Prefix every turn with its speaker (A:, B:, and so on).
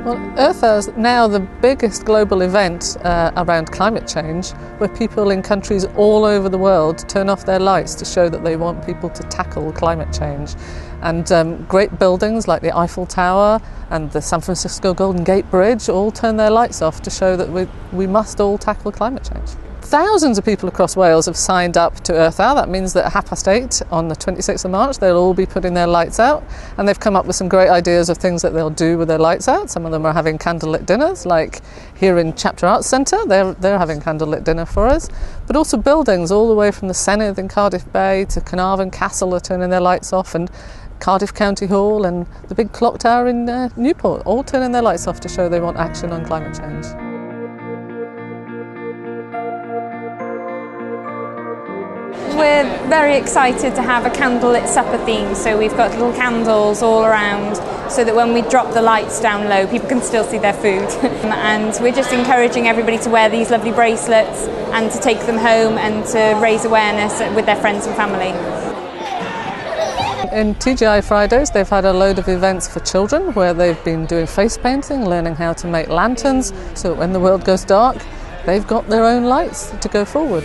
A: Well, Earth Hour is now the biggest global event around climate change, where people in countries all over the world turn off their lights to show that they want people to tackle climate change. And great buildings like the Eiffel Tower and the San Francisco Golden Gate Bridge all turn their lights off to show that we must all tackle climate change. Thousands of people across Wales have signed up to Earth Hour. That means that at 8:30 on the 26th of March they'll all be putting their lights out, and they've come up with some great ideas of things that they'll do with their lights out. Some of them are having candlelit dinners, like here in Chapter Arts Centre, they're having candlelit dinner for us. But also buildings all the way from the Senedd in Cardiff Bay to Carnarvon Castle are turning their lights off, and Cardiff County Hall and the big clock tower in Newport all turning their lights off to show they want action on climate change.
B: We're very excited to have a candlelit supper theme, so we've got little candles all around so that when we drop the lights down low people can still see their food. And we're just encouraging everybody to wear these lovely bracelets and to take them home and to raise awareness with their friends and family.
A: In TGI Fridays they've had a load of events for children where they've been doing face painting, learning how to make lanterns, so that when the world goes dark they've got their own lights to go forward.